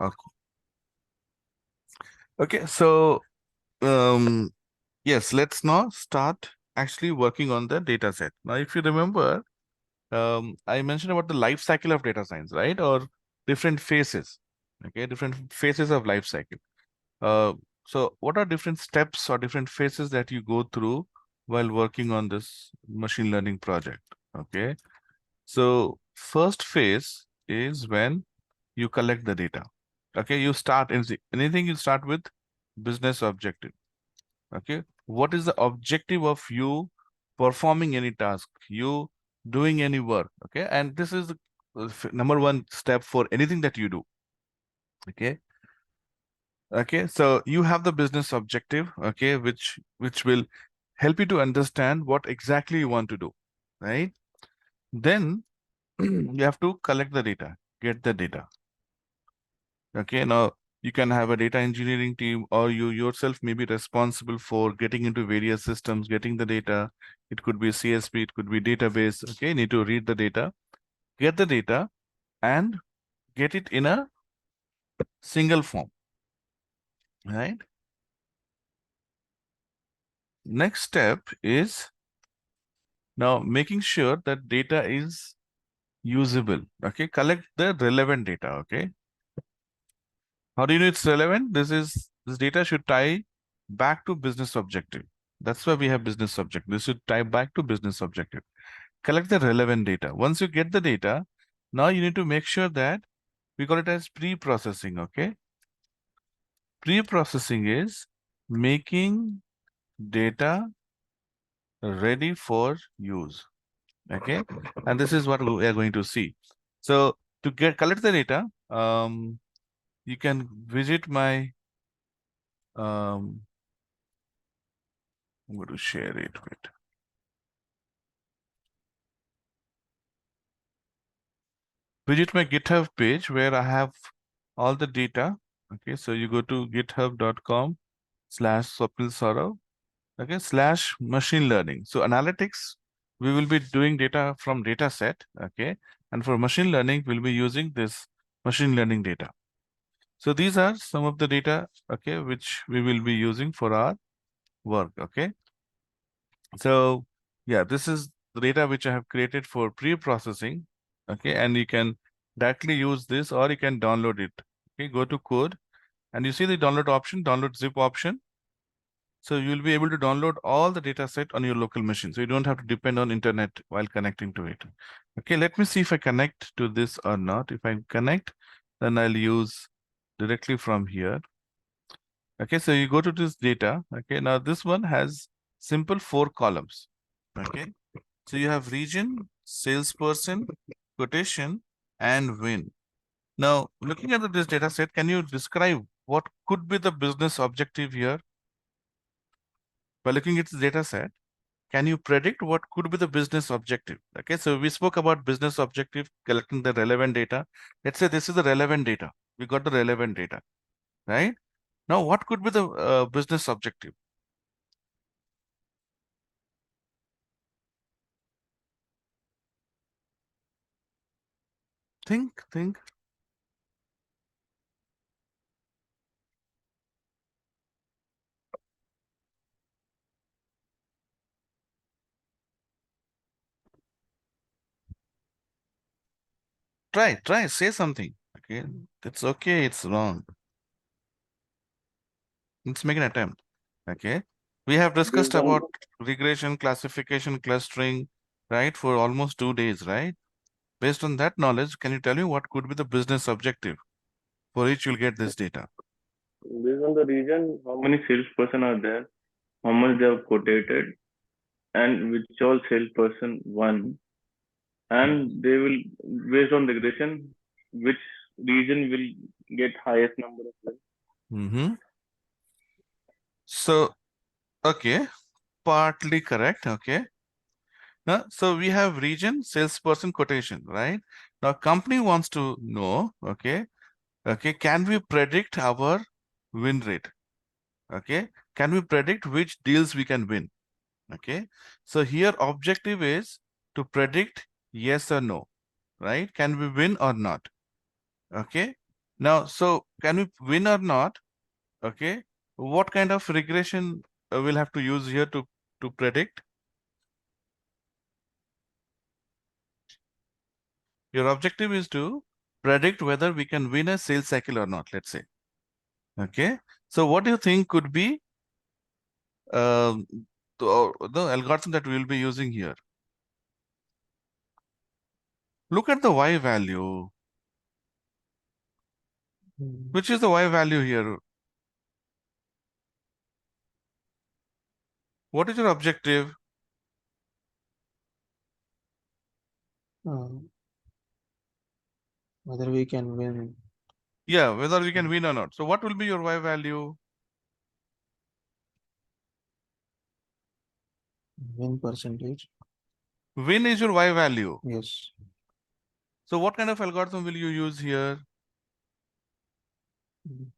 Okay. Okay. So, um, yes, let's now start actually working on the data set. Now, if you remember, I mentioned about the life cycle of data science, right? Or different phases. Okay, different phases of life cycle. Uh, so what are different steps or different phases that you go through while working on this machine learning project? Okay, so first phase is when you collect the data. Okay, you start in anything you start with business objective. Okay, what is the objective of you performing any task, you doing any work? Okay, and this is the number one step for anything that you do. Okay, okay, so you have the business objective, okay, which will help you to understand what exactly you want to do, right? Then you have to collect the data, get the data. Okay, now you can have a data engineering team, or you yourself may be responsible for getting into various systems, getting the data. It could be CSV, it could be database. Okay, you need to read the data, get the data, and get it in a single form, right? Next step is now making sure that data is usable. Okay, collect the relevant data. Okay, how do you know it's relevant? This data should tie back to business objective. That's why we have business objective. This should tie back to business objective. Collect the relevant data. Once you get the data, now you need to make sure that we call it as pre-processing. Okay, pre-processing is making data ready for use. Okay, and this is what we are going to see. So to get collect the data, you can visit my I'm going to share it with. Visit my GitHub page where I have all the data. Okay, so you go to github.com/Swapnil okay, /machine learning. So analytics, we will be doing data from data set. Okay, and for machine learning, we'll be using this machine learning data. So these are some of the data, okay, which we will be using for our work. Okay, so yeah, this is the data which I have created for pre-processing. Okay, and you can directly use this or you can download it. Okay, go to code and you see the download option, download zip option. So you'll be able to download all the data set on your local machine. So you don't have to depend on internet while connecting to it. Okay, let me see if I connect to this or not. If I connect, then I'll use directly from here. Okay, so you go to this data. Okay, now this one has simple 4 columns. Okay, so you have region, salesperson, quotation, and win. Now, looking at this data set, can you describe what could be the business objective here? By looking at this data set, can you predict what could be the business objective? Okay, so we spoke about business objective, collecting the relevant data. Let's say this is the relevant data. We got the relevant data, right? Now, what could be the business objective? Think. Try, say something. Okay, it's okay, it's wrong. Let's make an attempt. Okay. We have discussed Based on about regression, classification, clustering, right, for almost 2 days, right? Based on that knowledge, can you tell me what could be the business objective for which you'll get this data? the region, how many salesperson are there, how much they have quotated, and which all salesperson won, and they will, based on regression, which region will get highest number of wins. Mm-hmm. So, okay, partly correct. Okay. Now, so we have region, salesperson, quotation, right? Now, company wants to know, okay, can we predict our win rate? Okay, can we predict which deals we can win? Okay, so here objective is to predict yes or no, right? Can we win or not? Okay, Now, so can we win or not? Okay. What kind of regression we'll have to use here to predict? Your objective is to predict whether we can win a sales cycle or not, let's say. Okay. So what do you think could be um, the algorithm that we will be using here? Look at the Y value. Mm. Which is the Y value here? What is your objective? Uh, Whether we can win Yeah, whether we can win or not. So what will be your Y value? win percentage. Win is your Y value. Yes. So what kind of algorithm will you use here? Mm.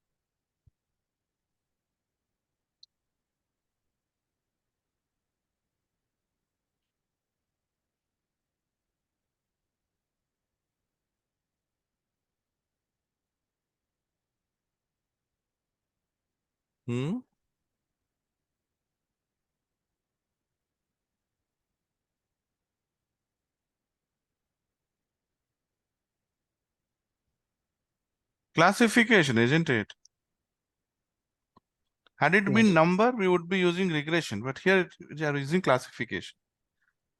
Hmm? Classification, isn't it? Had it been Yes. number, we would be using regression, but here we are using classification.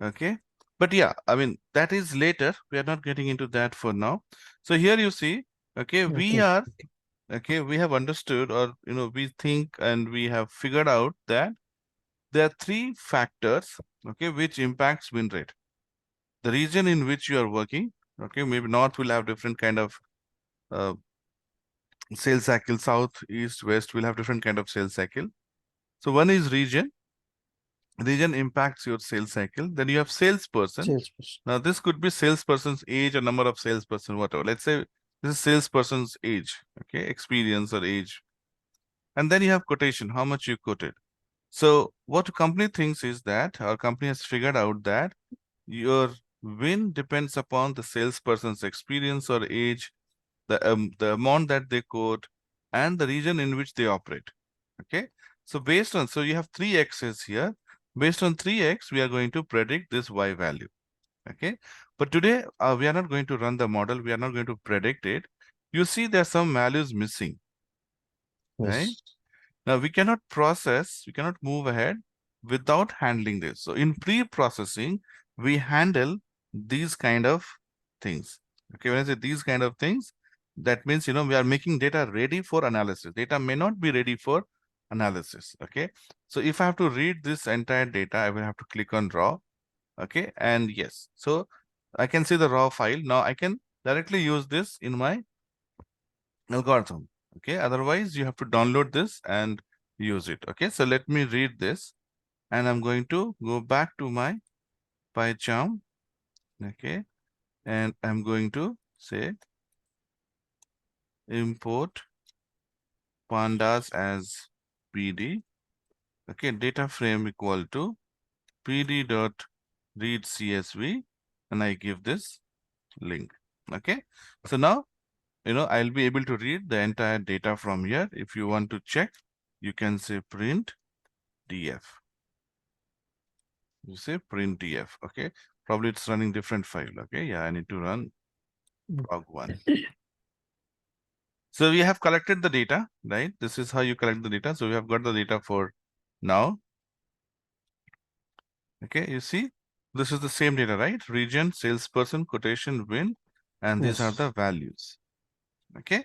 Okay. But yeah, I mean, that is later. We are not getting into that for now. So here you see, okay, we Okay. are, okay, we have understood, or, we think and we have figured out that there are three factors, okay, which impacts win rate. The region in which you are working, okay, maybe north will have different kind of uh, sales cycle, south, east, west will have different kind of sales cycle. So one is region impacts your sales cycle. Then you have salesperson. Salesperson. Now this could be salesperson's age or number of salesperson, whatever. Let's say this is salesperson's age, okay, experience or age. And then you have quotation, how much you quoted. So what the company thinks is that our company has figured out that your win depends upon the salesperson's experience or age, the amount that they quote, and the region in which they operate. Okay. So so you have three x's here. Based on 3x, we are going to predict this y value. Okay. But today, we are not going to run the model. We are not going to predict it. You see there's some values missing, right? Yes. Now we cannot move ahead without handling this. So in pre-processing, we handle these kind of things. Okay, when I say these kind of things, that means, we are making data ready for analysis. Data may not be ready for analysis. Okay, so if I have to read this entire data, I will have to click on raw. Okay, and yes, so I can see the raw file. Now I can directly use this in my algorithm. Okay, otherwise you have to download this and use it. Okay, so let me read this, and I'm going to go back to my PyCharm. Okay, and I'm going to say import pandas as pd. Okay, data frame equal to pd dot read csv, and I give this link. Okay, so now I'll be able to read the entire data from here. If you want to check, you can say print df. You say print df. Okay, probably it's running different file. Okay, yeah, I need to run Mm. prog1. So we have collected the data, right? This is how you collect the data. So we have got the data for now. Okay, you see, this is the same data, right? Region, salesperson, quotation, win, and these are the Yes. values. Okay.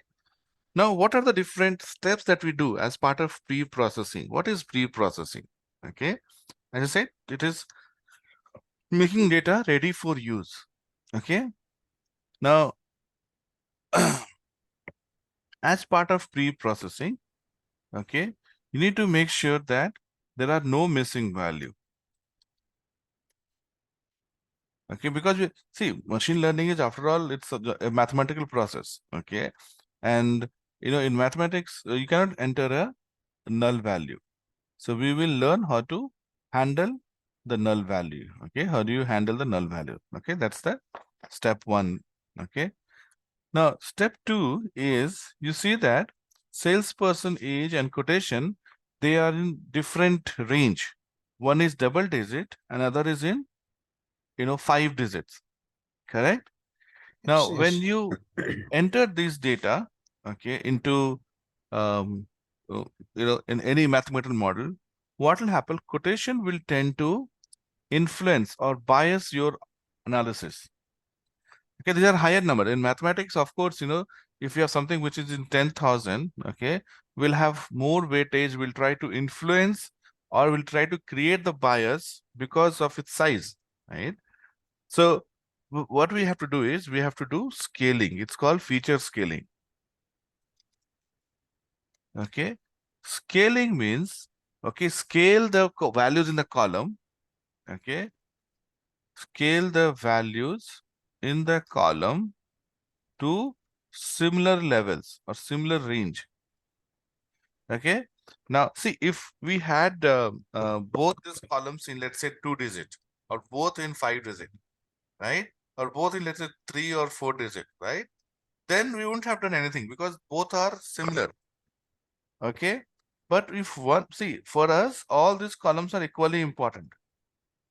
Now, what are the different steps that we do as part of pre-processing? What is pre-processing? Okay, as I said, it is making data ready for use. Okay. Now, as part of pre-processing, okay, you need to make sure that there are no missing value. Okay, because we see machine learning is, after all, it's a mathematical process. Okay, and in mathematics you cannot enter a null value. So we will learn how to handle the null value. Okay, how do you handle the null value? Okay, that's the step one. Okay, Now, step 2 is you see that salesperson age and quotation, they are in different range. One is double digit, another is in 5 digits. Correct? Yes, Now, when yes. you enter this data, okay, into um, uh, in any mathematical model, what will happen? Quotation will tend to influence or bias your analysis. Okay, these are higher number. In mathematics, of course, if you have something which is in 10,000, okay, we'll have more weightage, we'll try to influence or we'll try to create the bias because of its size, right? So what we have to do is we have to do scaling. It's called feature scaling. Okay. Scaling means, okay, scale the values in the column. Okay. Scale the values in the column to similar levels or similar range. Okay. Now, see, if we had both these columns in, let's say, 2 digit or both in 5 digit, right? Or both in, let's say, 3 or 4 digit, right? Then we wouldn't have done anything because both are similar. Okay. But if one, see, for us, all these columns are equally important.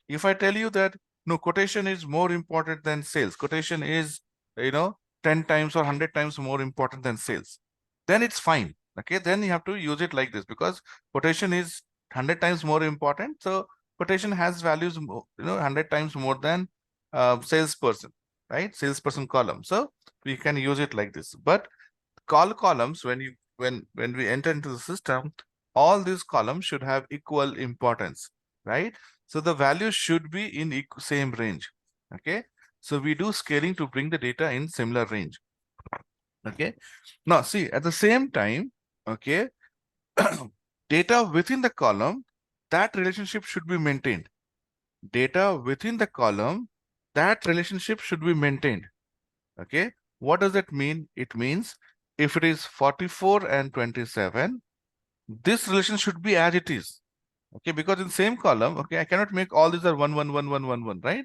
If I tell you that no, quotation is more important than sales, quotation is, 10 times or 100 times more important than sales, then it's fine. Okay, then you have to use it like this because quotation is 100 times more important. So quotation has values, 100 times more than salesperson, right? Salesperson column. So we can use it like this. But call columns, when we enter into the system, all these columns should have equal importance, right? So the values should be in same range. Okay, so we do scaling to bring the data in similar range. Okay, now see, at the same time, okay, data within the column, that relationship should be maintained. Data within the column, that relationship should be maintained. Okay, what does that mean? It means if it is 44 and 27, this relation should be as it is. Okay, because in same column, okay, I cannot make all these are 1 1 1 1 1 1, right?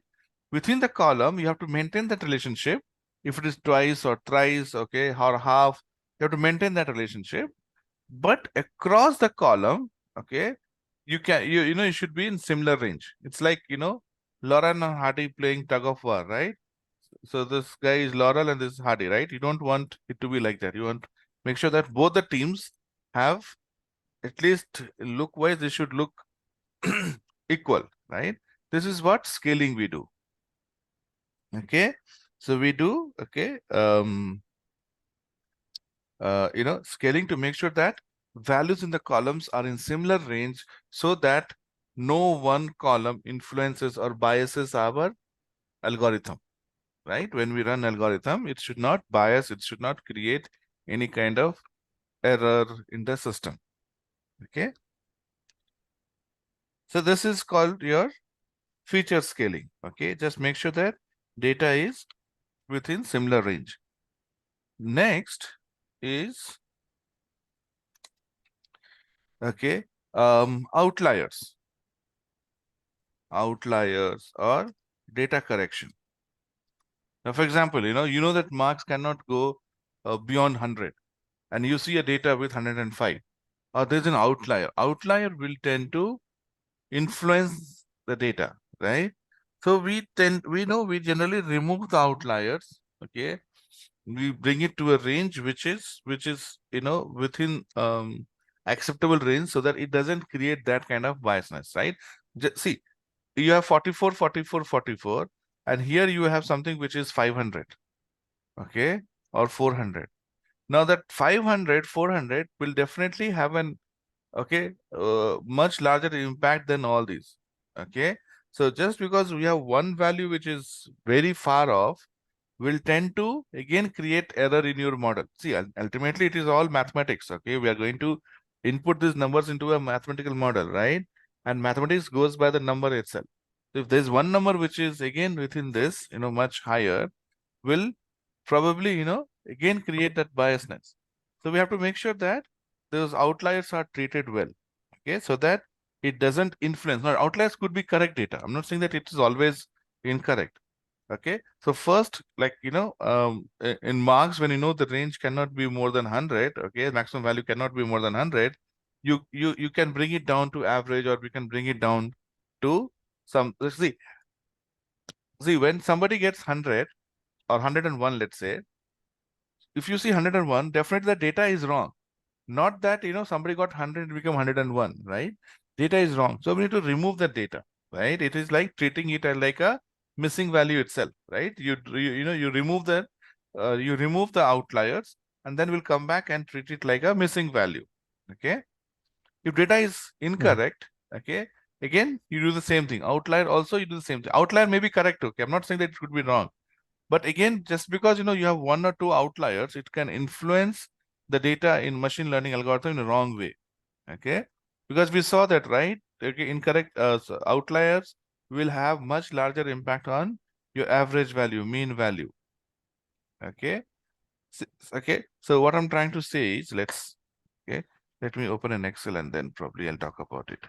Within the column, you have to maintain that relationship. If it is twice or thrice, okay, or half, you have to maintain that relationship. But across the column, okay, you should be in similar range. It's like, Lauren and Hardy playing tug of war, right? So this guy is Laurel and this is Hardy, right? You don't want it to be like that. You want make sure that both the teams have, at least look wise, they should look equal, right? This is what scaling we do. Okay, so we do, okay, scaling to make sure that values in the columns are in similar range so that no one column influences or biases our algorithm. Right? When we run algorithm, it should not bias, it should not create any kind of error in the system. Okay. So this is called your feature scaling. Okay. Just make sure that data is within similar range. Next is, okay, outliers. Outliers or data correction. Now, for example, you know that marks cannot go beyond 100 and you see a data with 105. Or there's an outlier. Outlier will tend to influence the data, right? So we generally remove the outliers. Okay, we bring it to a range which is within acceptable range so that it doesn't create that kind of biasness, right? See, you have 44 44 44 and here you have something which is 500, okay, or 400. Now that 500 400 will definitely have an, okay, much larger impact than all these. Okay, so just because we have one value which is very far off will tend to again create error in your model. See, ultimately it is all mathematics. Okay, we are going to input these numbers into a mathematical model, right? And mathematics goes by the number itself. So if there's one number which is again within this, much higher, will probably, again create that biasness. So we have to make sure that those outliers are treated well. Okay, so that it doesn't influence. Now, outliers could be correct data. I'm not saying that it is always incorrect. Okay, so first, like, in marks, when you know the range cannot be more than 100, okay, maximum value cannot be more than 100, you can bring it down to average, or we can bring it down to some. See, when somebody gets 100 or 101, let's say, if you see 101, definitely the data is wrong. Not that, somebody got 100 and become 101, right? Data is wrong. So we need to remove that data, right? It is like treating it as like a missing value itself, right? You remove the outliers, and then we'll come back and treat it like a missing value. Okay. If data is incorrect, okay, again, you do the same thing. Outlier also, you do the same thing. Outlier may be correct, okay. I'm not saying that it could be wrong. But again, just because you have one or two outliers, it can influence the data in machine learning algorithm in a wrong way. Okay, because we saw that, right? Okay, incorrect outliers will have much larger impact on your average value, mean value. Okay, okay. So what I'm trying to say is, let me open an Excel and then probably I'll talk about it.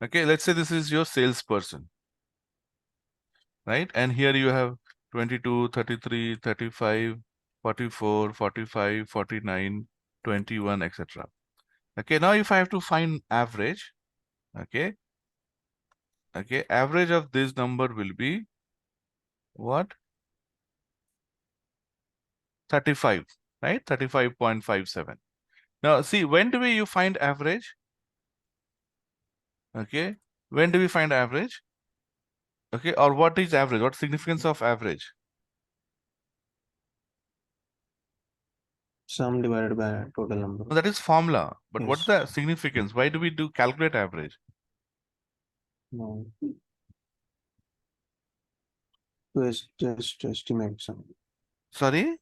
Okay, let's say this is your salesperson, right? And here you have 22, 33, 35, 44, 45, 49, 21, etc. Okay, now if I have to find average, okay, average of this number will be what? 35, right? 35.57. Now, see, when do you find average? Okay, when do we find average? Okay, or what is average? What significance of average? Sum divided by total number. That is formula. But what's Yes. the significance? Why do we do calculate average? No. To just estimate some. Sorry?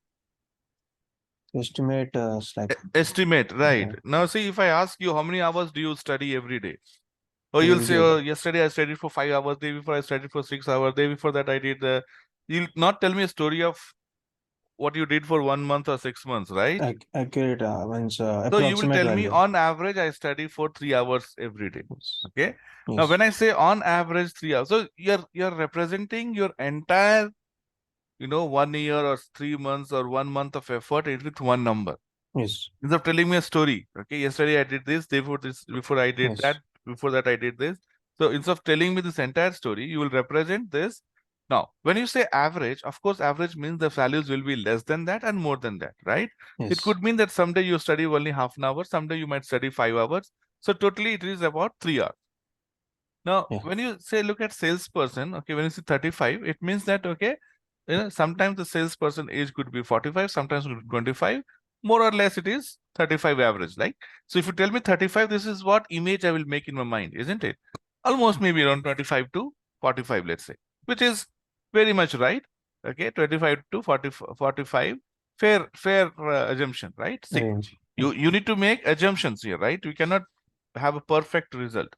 Estimate like Estimate, right? okay. Now, see, if I ask you how many hours do you study every day? Oh, you'll You'll say, get oh, yesterday I studied for 5 hours, day before I studied for 6 hours, day before that I did you'll not tell me a story of what you did for 1 month or 6 months, right? accurate means So you will approximate tell me value. on average I study for 3 hours every day. Yes. Okay. Now, Yes. when I say on average 3 hours, so you're representing your entire 1 year or 3 months or 1 month of effort with one number. Yes. Instead of telling me a story, okay, yesterday I did this, before I did Yes. that, before that I did this. So instead of telling me this entire story, you will represent this. Now, when you say average, of course, average means the values will be less than that and more than that, right? It Yes. could mean that someday you study only half an hour, someday you might study 5 hours. So totally it is about 3 hours. Now, Yeah. when you say look at salesperson, okay, when you say 35, it means that, okay, sometimes the salesperson age could be 45, sometimes it could be 25, more or less it is 35 average. Like, so if you tell me 35, this is what image I will make in my mind, isn't it? Almost maybe around 25 to 45, let's say, which is very much right. Okay, 25 to 40, 45, fair assumption, right? See, Range. you need to make assumptions here, right? We cannot have a perfect result.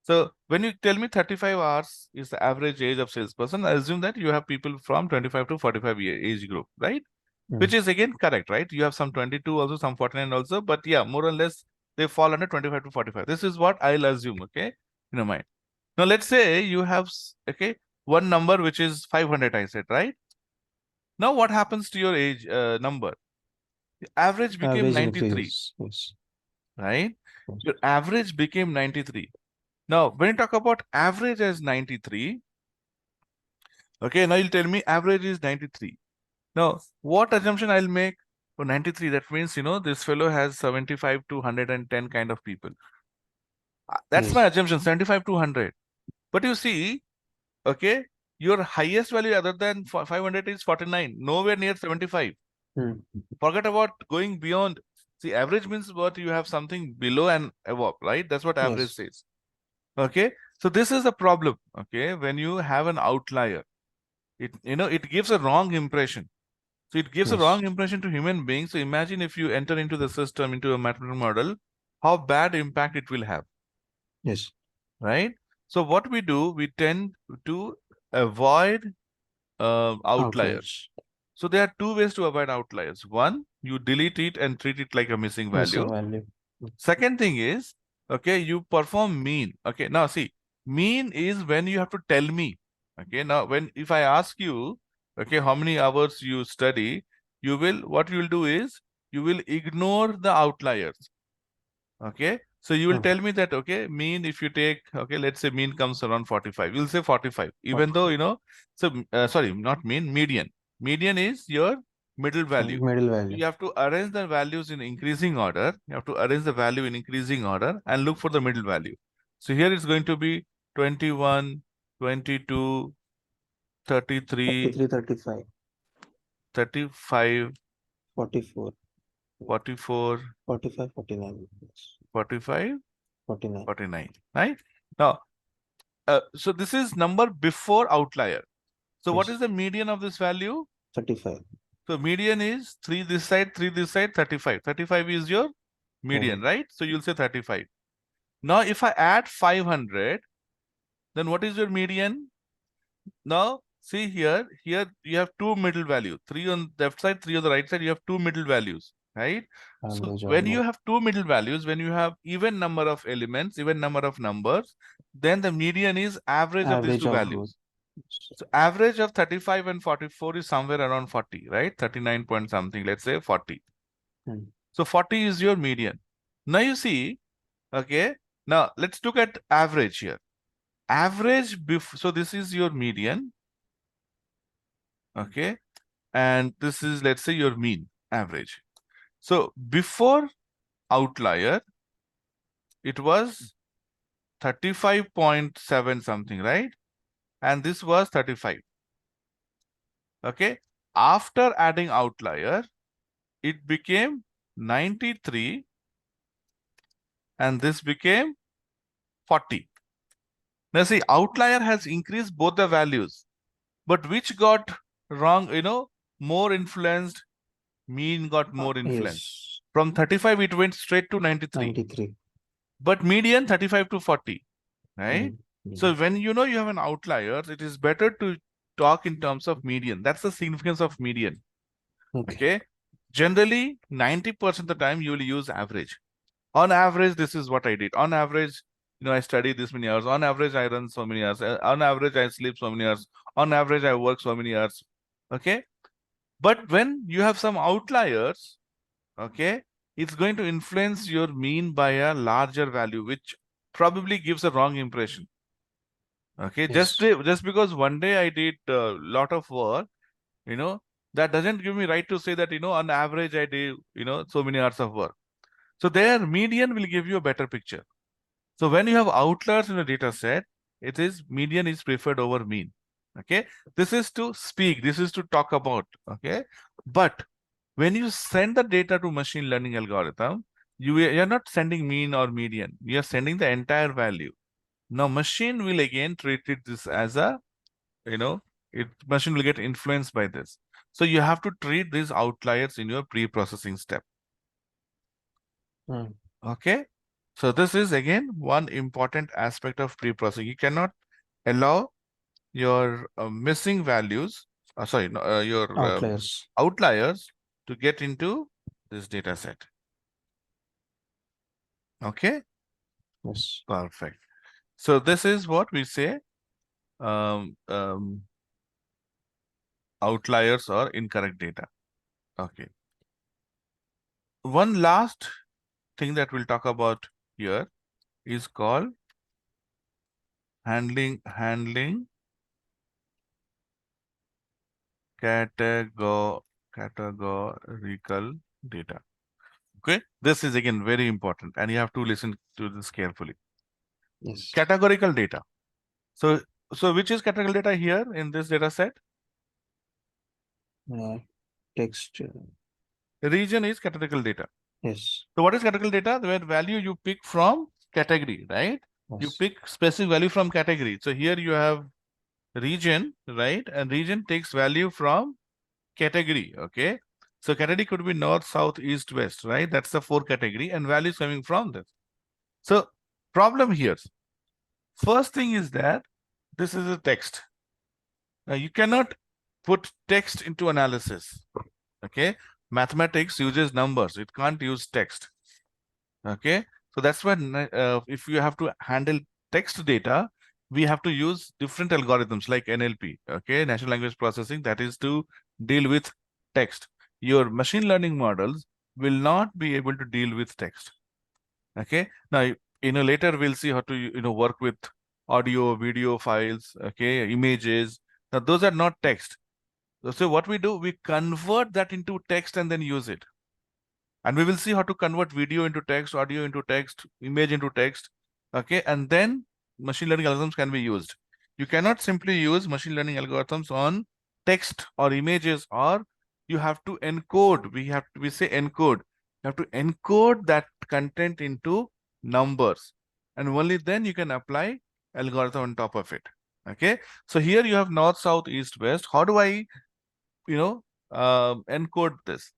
So when you tell me 35 hours is the average age of salesperson, I assume that you have people from 25 to 45 age group, right? Which is again correct, right? You have some 22 also, some 49 also, but yeah, more or less they fall under 25 to 45. This is what I'll assume, okay, in your mind. Now let's say you have, okay, one number which is 500, I said, right? Now what happens to your age number? The average became Average 93, increases. Yes. right? Yes. Your average became 93. Now, when you talk about average as 93, okay, now you'll tell me average is 93. Now, what assumption I'll make for 93? That means, this fellow has 75 to 110 kind of people. That's my Yes. assumption, 75 to 100. But you see, okay, your highest value other than 500 is 49, nowhere near 75. Hmm. Forget about going beyond. See, average means what you have something below and above, right? That's what average Yes. says. Okay, so this is a problem. Okay, when you have an outlier, it gives a wrong impression. So it gives a Yes. wrong impression to human beings. So imagine if you enter into the system, into a mathematical model, how bad impact it will have, Yes. right? So what we do, we tend to avoid outliers. Outliers. So there are two ways to avoid outliers. One, you delete it and treat it like a missing value. Missing value. Second thing is, okay, you perform mean. Okay, now see, mean is when you have to tell me. Okay, now if I ask you, okay, how many hours you study, what you will do is you will ignore the outliers. Okay, so you will Hmm. tell me that, okay, mean, if you take, okay, let's say mean comes around 45, you'll say 45, even though, so sorry, not mean, median. Median is your middle value. Middle value. You have to arrange the values in increasing order. You have to arrange the value in increasing order and look for the middle value. So here it's going to be 21, 22, 33, 33, 35, 35, 44, 44, 45, 49. Yes. 45, 49. 49, right? Now, so this is number before outlier. So what Yes. is the median of this value? 35. So median is 3 this side, 3 this side, 35. 35 is your median, right? So you'll say 35. Now, if I add 500, then what is your median? Now, see here you have two middle values, 3 on the left side, 3 on the right side, you have two middle values, right? So Average or when you more. have two middle values, when you have even number of elements, even number of numbers, then the median is average of these Average two of both. values. So average of 35 and 44 is somewhere around 40, right? 39 point something, let's say 40. Hmm. So 40 is your median. Now you see, okay, now let's look at average here. Average, so this is your median, okay, and this is, let's say, your mean, average. So before outlier, it was 35.7 something, right? And this was 35. Okay. After adding outlier, it became 93 and this became 40. Now see, outlier has increased both the values, but which got wrong, more influenced, mean got more influenced. Yes. From 35, it went straight to 93. 93. But median 35 to 40, right? Hmm. So when you have an outlier, it is better to talk in terms of median. That's the significance of median. Okay. Okay. Generally, 90% of the time you will use average. On average, this is what I did. On average, I study this many hours. On average, I run so many hours. On average, I sleep so many hours. On average, I work so many hours. Okay. But when you have some outliers, okay, it's going to influence your mean by a larger value, which probably gives a wrong impression. Okay, Yes. just because one day I did a lot of work, that doesn't give me right to say that, on average I did, so many hours of work. So their median will give you a better picture. So when you have outliers in a data set, median is preferred over mean. Okay, this is to speak, this is to talk about. Okay, but when you send the data to machine learning algorithm, you're not sending mean or median, you're sending the entire value. Now machine will again treat this as a, machine will get influenced by this. So you have to treat these outliers in your pre-processing step. Hmm. Okay. So this is again one important aspect of pre-processing. You cannot allow your missing values, sorry, no, your Outliers. outliers to get into this data set. Okay. Yes. Perfect. So this is what we say outliers or incorrect data. Okay. One last thing that we'll talk about here is called handling categorical data. Okay, this is again very important, and you have to listen to this carefully. Yes. Categorical data. So which is categorical data here in this data set? Text. Region is categorical data. Yes. So what is categorical data? Where value you pick from category, right? You Yes. pick specific value from category. So here you have region, right? And region takes value from category. Okay. So category could be north, south, east, west, right? That's the 4 category, and values coming from this. So problem here. First thing is that this is a text. Now you cannot put text into analysis. Okay, mathematics uses numbers, it can't use text. Okay, so that's why if you have to handle text data, we have to use different algorithms like NLP, okay, natural language processing, that is to deal with text. Your machine learning models will not be able to deal with text. Okay, now later we'll see how to work with audio, video files, okay, images. Now those are not text. So what we do, we convert that into text and then use it. And we will see how to convert video into text, audio into text, image into text. Okay, and then machine learning algorithms can be used. You cannot simply use machine learning algorithms on text or images, or you have to encode. We say encode. You have to encode that content into numbers, and only then you can apply algorithm on top of it. Okay, so here you have north, south, east, west. How do I encode this?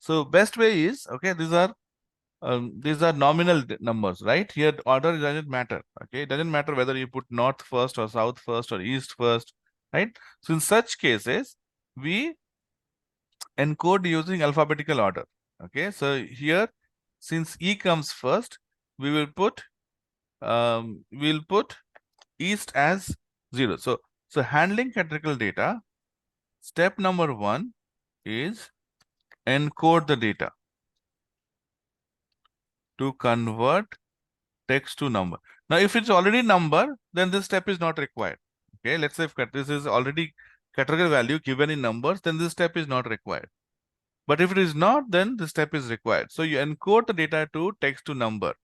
So best way is, okay, these are nominal numbers, right? Here order doesn't matter. Okay, it doesn't matter whether you put north first or south first or east first, right? So in such cases, we encode using alphabetical order. Okay, so here, since E comes first, we will put we'll put east as 0. So handling categorical data, step number 1 is encode the data to convert text to number. Now, if it's already number, then this step is not required. Okay, let's say if this is already categorical value given in numbers, then this step is not required. But if it is not, then this step is required. So you encode the data to text to number.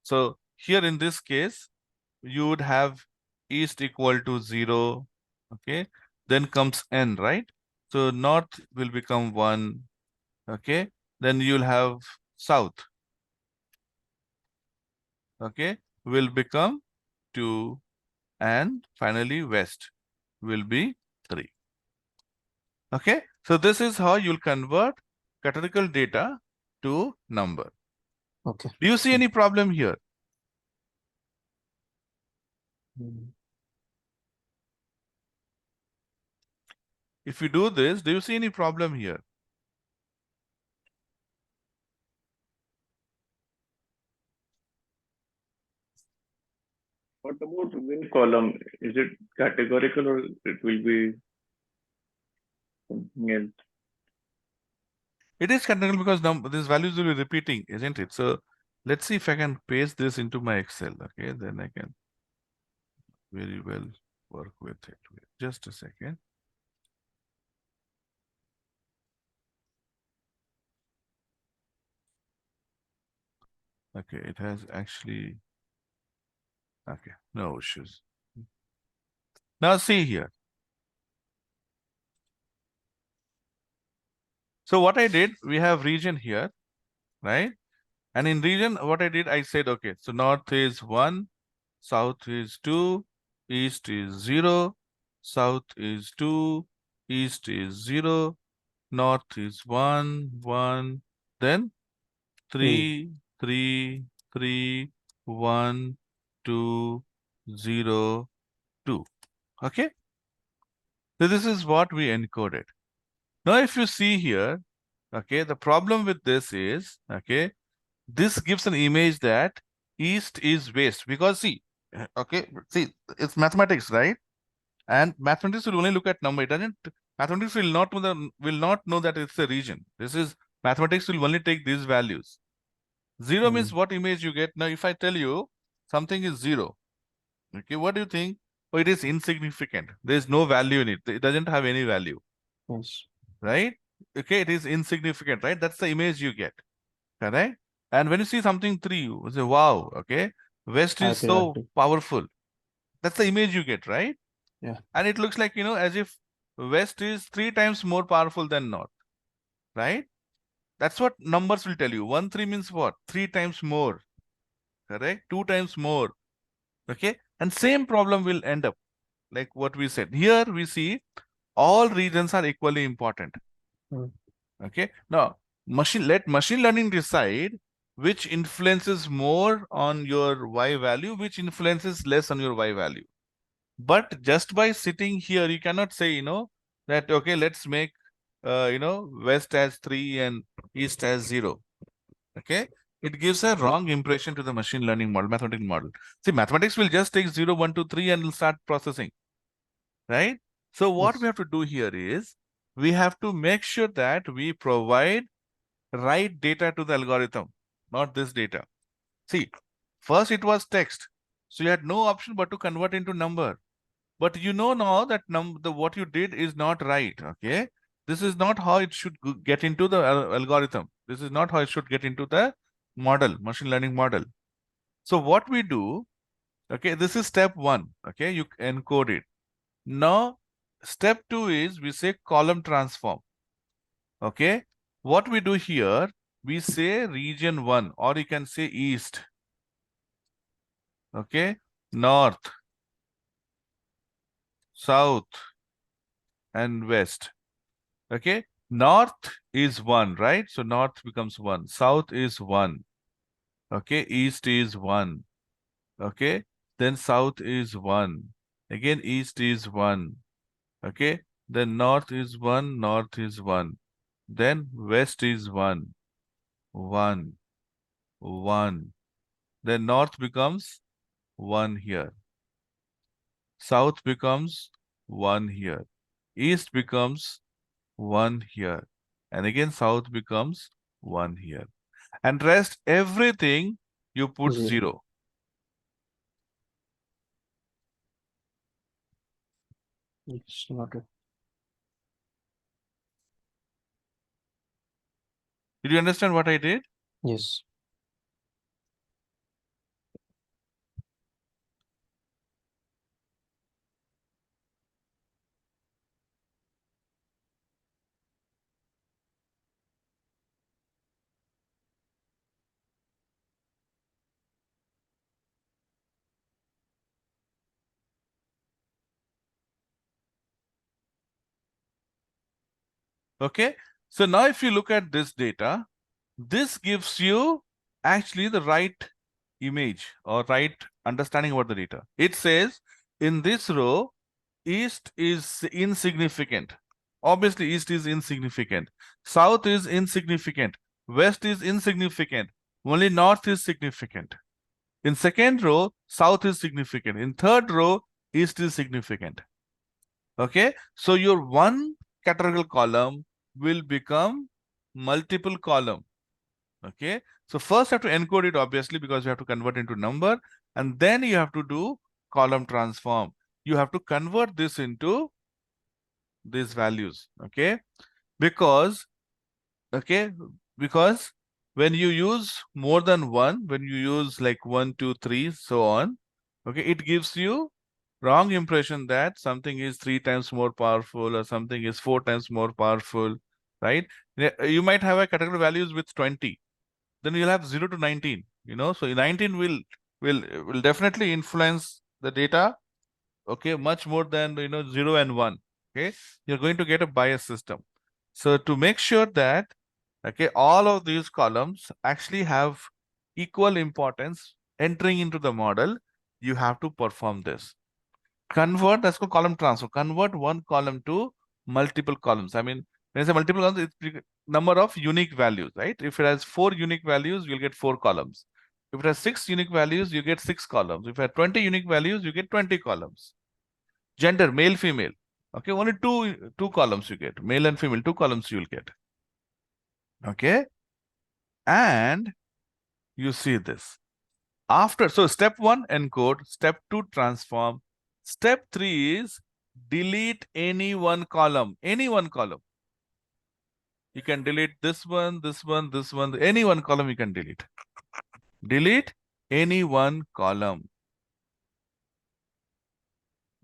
So here in this case, you would have east equal to 0. Okay, then comes n, right? So north will become 1. Okay, then you'll have south. Okay, will become 2, and finally west will be 3. Okay, so this is how you'll convert categorical data to number. Okay. Do you see any problem here? Mm. If you do this, do you see any problem here? What about win column? Is it categorical or it will be something else? It is categorical because these values will be repeating, isn't it? So let's see if I can paste this into my Excel. Okay, then I can very well work with it. Just a second. Okay, it has actually, okay, no issues. Now see here. So what I did, we have region here, right? And in region, what I did, I said, okay, so north is 1, south is 2, east is 0, south is 2, east is 0, north is 1, 1, then 3, 3, 3, 1, 2, 0, 2. Okay? So this is what we encoded. Now, if you see here, okay, the problem with this is, okay, this gives an image that east is west because see, okay, see, it's mathematics, right? And mathematics will only look at number. It doesn't. Mathematics will not know that it's a region. This is mathematics will only take these values. 0 means what image you get. Now, if I tell you something is 0, okay, what do you think? Oh, it is insignificant. There is no value in it. It doesn't have any value, Yes. right? Okay, it is insignificant, right? That's the image you get. Correct? And when you see something 3, you say, wow, okay, West I is so agree. powerful. That's the image you get, right? Yeah. And it looks like, as if West is 3 times more powerful than North, right? That's what numbers will tell you. 1, 3 means what? 3 times more, correct? 2 times more, okay? And same problem will end up like what we said. Here we see all regions are equally important. Mm. Okay. Now, let machine learning decide which influences more on your y value, which influences less on your y value. But just by sitting here, you cannot say, that, okay, let's make, west as 3 and east as 0. Okay. It gives a wrong impression to the machine learning model, mathematical model. See, mathematics will just take 0, 1, 2, 3 and will start processing, right? So what we Yes. have to do here is we have to make sure that we provide right data to the algorithm, not this data. See, first it was text. So you had no option but to convert into number. But you know now that what you did is not right. Okay. This is not how it should get into the algorithm. This is not how it should get into the model, machine learning model. So what we do, okay, this is step 1. Okay, you encode it. Now, step 2 is we say column transform. Okay, what we do here, we say region 1, or you can say east. Okay, north, south, and west. Okay, north is 1, right? So north becomes 1. South is 1. Okay, east is 1. Okay, then south is 1. Again, east is 1. Okay, then north is 1, north is 1. Then west is 1, 1, 1. Then north becomes 1 here. South becomes 1 here. East becomes 1 here. And again, south becomes 1 here. And rest everything you put 0. 0. Yes. Noted. Did you understand what I did? Yes. Okay. So now if you look at this data, this gives you actually the right image or right understanding about the data. It says in this row, east is insignificant. Obviously, east is insignificant. South is insignificant. West is insignificant. Only north is significant. In second row, south is significant. In third row, east is significant. Okay, so your one categorical column will become multiple column. Okay, so first you have to encode it, obviously, because you have to convert into number, and then you have to do column transform. You have to convert this into these values. Okay, because okay, because when you use more than one, when you use like 1, 2, 3, so on, okay, it gives you wrong impression that something is 3 times more powerful or something is 4 times more powerful, right? You might have a category values with 20, then you'll have 0 to 19, so 19 will definitely influence the data, okay, much more than 0 and 1. Okay, you're going to get a bias system. So to make sure that, okay, all of these columns actually have equal importance entering into the model, you have to perform this. Convert, that's called column transfer. Convert one column to multiple columns. I mean, when I say multiple columns, it's number of unique values, right? If it has 4 unique values, you'll get 4 columns. If it has 6 unique values, you get 6 columns. If it has 20 unique values, you get 20 columns. Gender, male, female. Okay, only two columns you get. Male and female, 2 columns you will get. Okay, and you see this. So step 1, encode. Step 2, transform. Step 3 is delete any one column. Any one column. You can delete this one, this one, this one. Any one column you can delete. Delete any one column.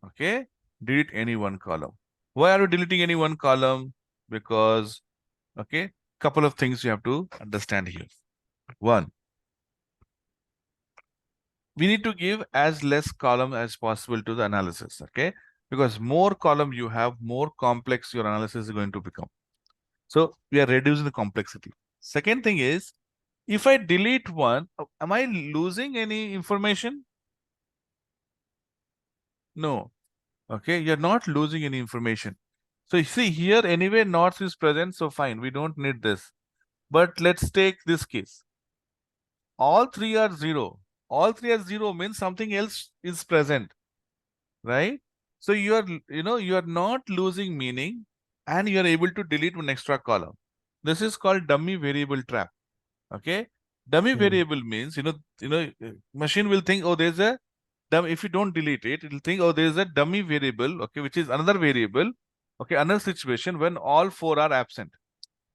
Okay? Delete any one column. Why are you deleting any one column? Because, okay, couple of things you have to understand here. One, we need to give as less column as possible to the analysis, okay? Because more column you have, more complex your analysis is going to become. So we are reducing the complexity. Second thing is, if I delete one, am I losing any information? No. Okay, you're not losing any information. So you see here anyway north is present, so fine, we don't need this. But let's take this case. All three are 0. All three are 0 means something else is present, right? So you are, you are not losing meaning and you are able to delete one extra column. This is called dummy variable trap. Okay. Dummy variable means, machine will think, oh, there's a if you don't delete it, it'll think, oh, there's a dummy variable, okay, which is another variable, okay, another situation when all four are absent.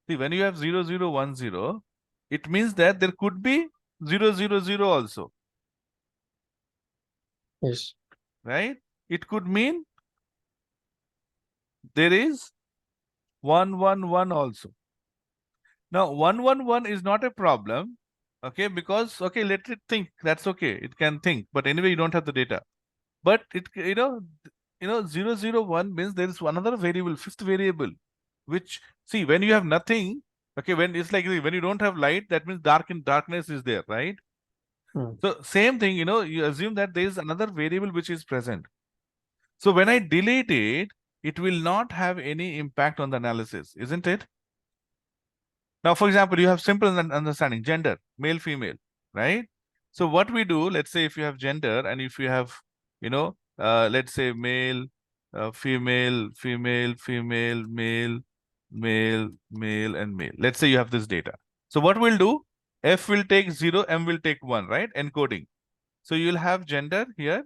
See, when you have 0, 0, 1, 0, it means that there could be 0, 0, 0 also, Yes. right? It could mean there is 1, 1, 1 also. Now, 1, 1, 1 is not a problem, okay, because, okay, let it think. That's okay. It can think, but anyway, you don't have the data. But it, 0, 0, 1 means there is another variable, fifth variable, which, see, when you have nothing, okay, when it's like when you don't have light, that means darkness is there, right? So same thing, you assume that there is another variable which is present. So when I delete it, it will not have any impact on the analysis, isn't it? Now, for example, you have simple understanding, gender, male, female, right? So what we do, let's say if you have gender and if you have, let's say male, female, female, female, male, male, male, and male. Let's say you have this data. So what we'll do, F will take 0, M will take 1, right? Encoding. So you'll have gender here,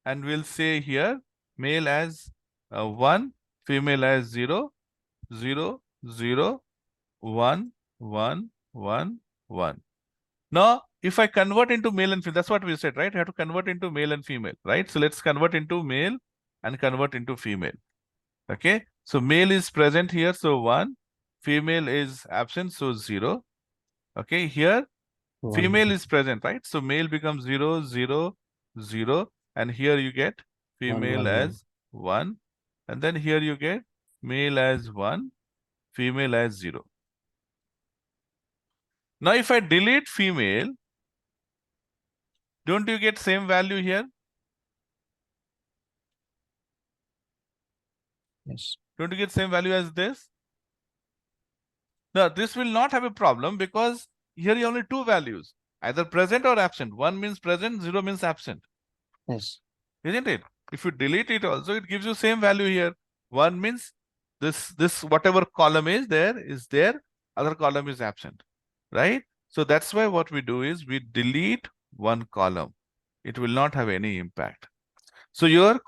and we'll say here male as 1, female as 0, 0, 0, 1, 1, 1, 1. Now, if I convert into male and female, that's what we said, right? I have to convert into male and female, right? So let's convert into male and convert into female. Okay. So male is present here, so 1. Female is absent, so 0. Okay. Here, female is present, right? So male becomes 0, 0, 0. And here you get female as 1. And then here you get male as 1, female as 0. Now, if I delete female, don't you get same value here? Yes. Don't you get same value as this? Now, this will not have a problem because here you only two values, either present or absent. 1 means present, 0 means absent. Yes. Isn't it? If you delete it also, it gives you same value here. 1 means this whatever column is there, other column is absent, right? So that's why what we do is we delete one column. It will not have any impact. So your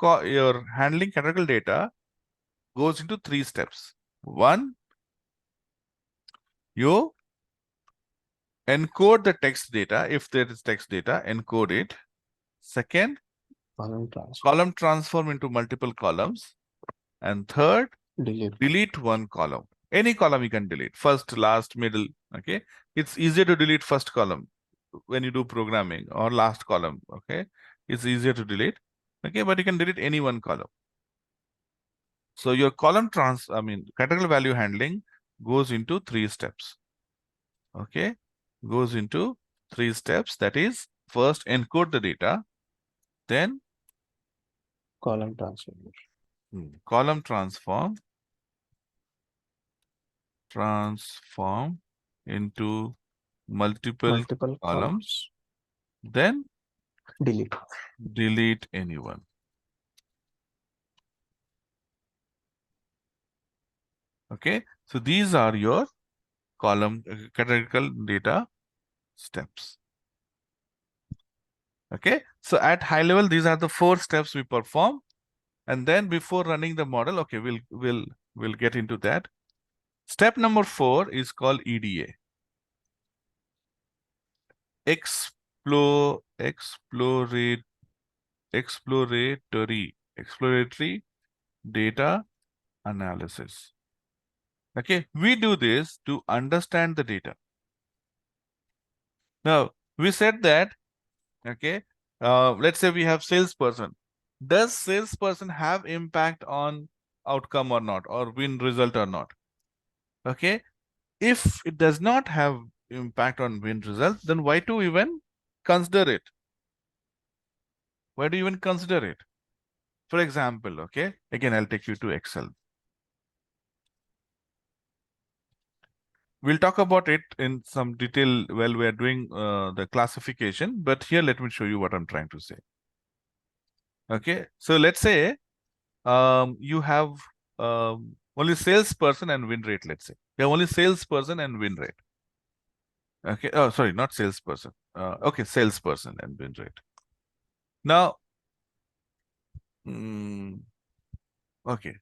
handling categorical data goes into 3 steps. 1, you encode the text data. If there is text data, encode it. Second, column transform into multiple columns. And third, delete one column. Any column you can delete. First, last, middle. Okay. It's easier to delete first column when you do programming, or last column. Okay. It's easier to delete. Okay. But you can delete any one column. So your categorical value handling goes into 3 steps. Okay. Goes into 3 steps. That is, first encode the data, then Column transform into multiple columns, then delete anyone. Okay, so these are your categorical data steps. Okay, so at high level, these are the 4 steps we perform, and then before running the model, okay, we'll get into that. Step number 4 is called EDA. Exploratory data analysis. Okay, we do this to understand the data. Now, we said that, okay, let's say we have salesperson. Does salesperson have impact on outcome or not, or win result or not? Okay, if it does not have impact on win result, then why to even consider it? Why do you even consider it? For example, okay, again, I'll take you to Excel. We'll talk about it in some detail while we are doing the classification, but here let me show you what I'm trying to say. Okay, so let's say you have only salesperson and win rate, let's say. You have only salesperson and win rate. Okay, oh, sorry, not salesperson. Okay, salesperson and win rate. Now, okay,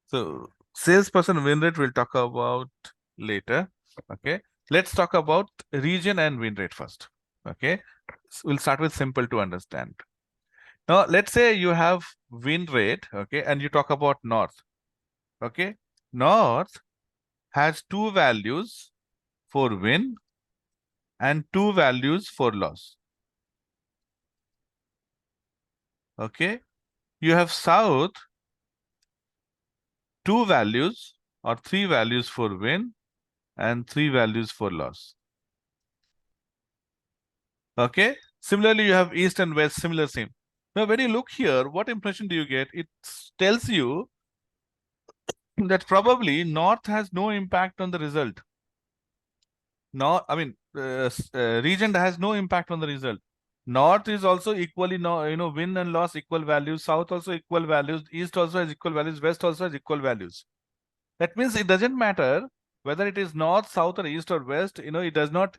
so salesperson win rate we'll talk about later. Okay, let's talk about region and win rate first. Okay, so we'll start with simple to understand. Now, let's say you have win rate, okay, and you talk about North. Okay, North has two values for win and two values for loss. Okay, you have South, two values or three values for win and three values for loss. Okay, similarly, you have East and West, similar same. Now, when you look here, what impression do you get? It tells you that probably North has no impact on the result. North, I mean, region has no impact on the result. North is also equally, win and loss equal values. South also equal values. East also has equal values. West also has equal values. That means it doesn't matter whether it is north, south, or east or west. It does not,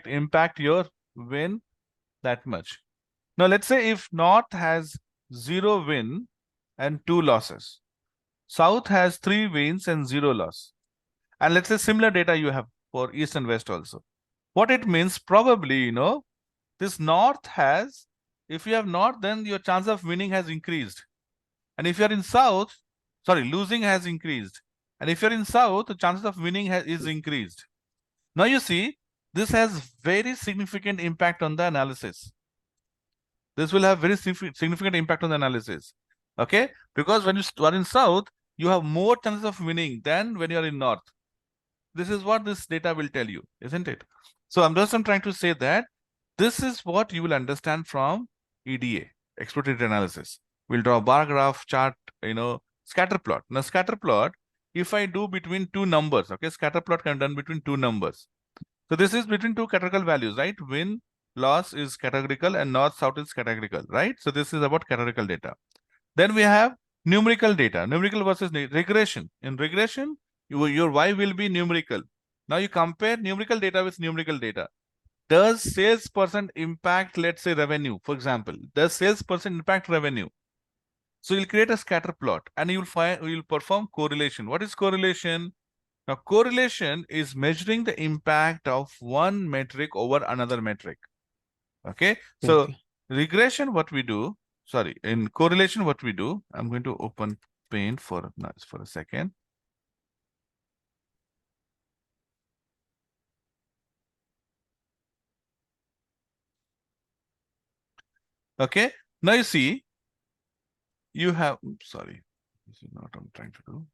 impact your win that much. Now, let's say if north has 0 win and 2 losses, south has 3 wins and 0 loss. And let's say similar data you have for east and west also. What it means, probably, this north has, if you have north, then your chance of winning has increased. And if you're in south, sorry, losing has increased. And if you're in south, the chances of winning is increased. Now you see, this has very significant impact on the analysis. This will have very significant impact on the analysis. Okay? Because when you are in south, you have more chances of winning than when you're in north. This is what this data will tell you, isn't it? So I'm trying to say that this is what you will understand from EDA, exploitative analysis. We'll draw a bar graph, chart, scatter plot. Now, scatter plot, if I do between two numbers, okay, scatter plot can be done between two numbers. So this is between two categorical values, right? Win, loss is categorical and north, south is categorical, right? So this is about categorical data. Then we have numerical data, numerical versus regression. In regression, your Y will be numerical. Now you compare numerical data with numerical data. Does salesperson impact, let's say, revenue? For example, does salesperson impact revenue? So you'll create a scatter plot and you'll perform correlation. What is correlation? Now, correlation is measuring the impact of one metric over another metric. Okay. So Okay. regression, what we do, sorry, in correlation, what we do, I'm going to open Paint for a second. Okay. Now you see, you have, sorry, this is not what I'm trying to do.